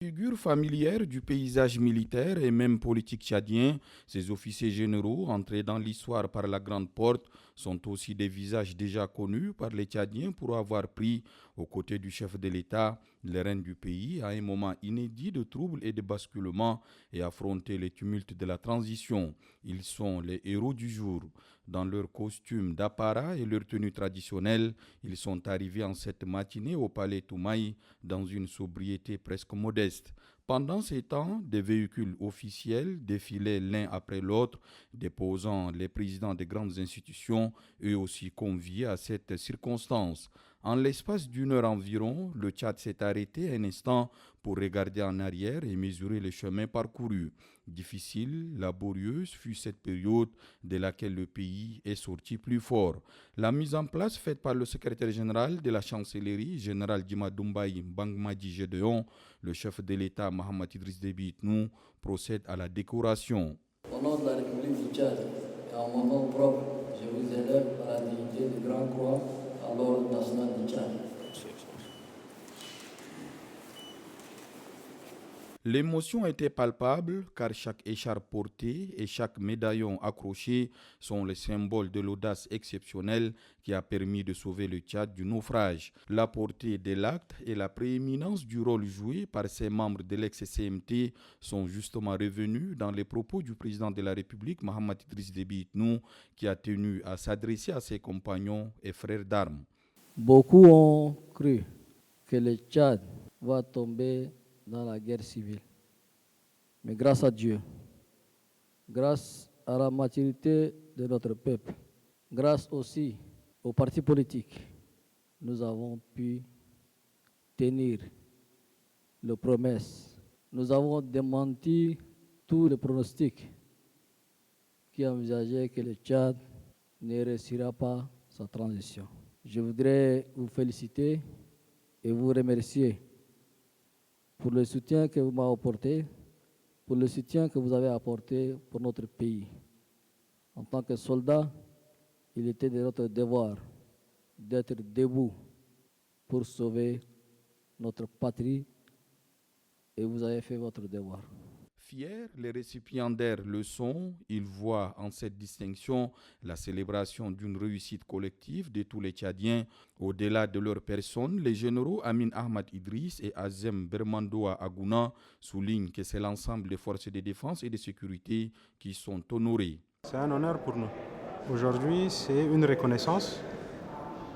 Figure familière du paysage militaire et même politique tchadien, ces officiers généraux, entrés dans l'histoire par la grande porte, sont aussi des visages déjà connus par les Tchadiens pour avoir pris, aux côtés du chef de l'État, les rênes du pays à un moment inédit de troubles et de basculements et affronté les tumultes de la transition. Ils sont les héros du jour. Dans leurs costumes d'apparat et leur tenue traditionnelle, ils sont arrivés en cette matinée au palais Toumaï dans une sobriété presque modeste. Pendant ces temps, des véhicules officiels défilaient l'un après l'autre, déposant les présidents des grandes institutions, eux aussi conviés à cette circonstance. En l'espace d'une heure environ, le Tchad s'est arrêté un instant pour regarder en arrière et mesurer le chemin parcouru. Difficile, laborieuse fut cette période de laquelle le pays est sorti plus fort. La mise en place faite par le secrétaire général de la chancellerie, général Dima Doumbay Bangmadi Gédéon, le chef de l'État Mohamed Idriss Déby Itnou, procède à la décoration. Au nom de la République du Tchad et en mon nom propre, je vous élève à la dignité de Grand Croix à l'ordre national du Tchad. L'émotion était palpable car chaque écharpe portée et chaque médaillon accroché sont les symboles de l'audace exceptionnelle qui a permis de sauver le Tchad du naufrage. La portée de l'acte et la prééminence du rôle joué par ces membres de l'ex-CMT sont justement revenus dans les propos du président de la République, Mohamed Idriss Déby Itnou, qui a tenu à s'adresser à ses compagnons et frères d'armes. Beaucoup ont cru que le Tchad va tomber dans la guerre civile. Mais grâce à Dieu, grâce à la maturité de notre peuple, grâce aussi aux partis politiques, nous avons pu tenir les promesses. Nous avons démenti tous les pronostics qui envisageaient que le Tchad ne réussira pas sa transition. Je voudrais vous féliciter et vous remercier pour le soutien que vous m'avez apporté, pour le soutien que vous avez apporté pour notre pays. En tant que soldat, il était de notre devoir d'être debout pour sauver notre patrie et vous avez fait votre devoir. Fiers, les récipiendaires le sont. Ils voient en cette distinction la célébration d'une réussite collective de tous les Tchadiens. Au-delà de leur personne, les généraux Amin Ahmad Idriss et Azem Bermandoa Agouna soulignent que c'est l'ensemble des forces de défense et de sécurité qui sont honorées. C'est un honneur pour nous. Aujourd'hui, c'est une reconnaissance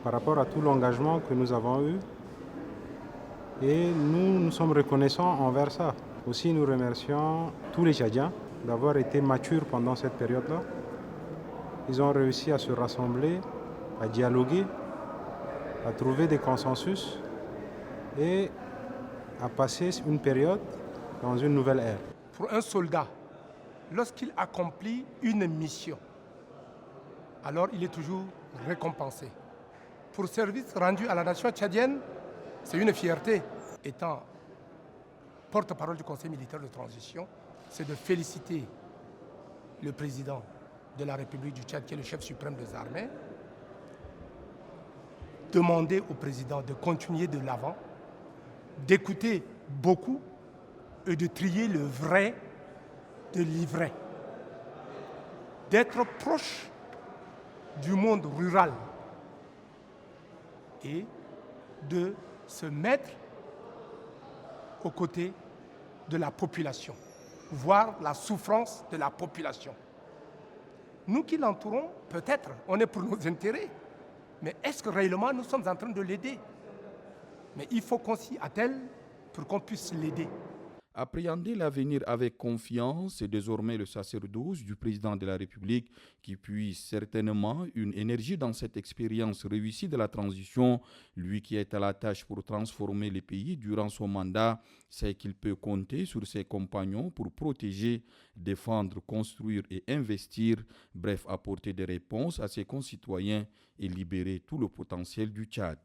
par rapport à tout l'engagement que nous avons eu et nous sommes reconnaissants envers ça. Aussi, nous remercions tous les Tchadiens d'avoir été matures pendant cette période-là. Ils ont réussi à se rassembler, à dialoguer, à trouver des consensus et à passer une période dans une nouvelle ère. Pour un soldat, lorsqu'il accomplit une mission, alors il est toujours récompensé. Pour service rendu à la nation tchadienne, c'est une fierté. Étant porte-parole du Conseil militaire de transition, c'est de féliciter le président de la République du Tchad, qui est le chef suprême des armées, demander au président de continuer de l'avant, d'écouter beaucoup et de trier le vrai de l'ivraie, d'être proche du monde rural et de se mettre aux côtés de la population, voir la souffrance de la population. Nous qui l'entourons, peut-être, on est pour nos intérêts, mais est-ce que réellement nous sommes en train de l'aider? Mais il faut qu'on s'y attelle pour qu'on puisse l'aider. Appréhender l'avenir avec confiance est désormais le sacerdoce du président de la République qui puise certainement une énergie dans cette expérience réussie de la transition. Lui qui est à la tâche pour transformer le pays durant son mandat, sait qu'il peut compter sur ses compagnons pour protéger, défendre, construire et investir, bref, apporter des réponses à ses concitoyens et libérer tout le potentiel du Tchad.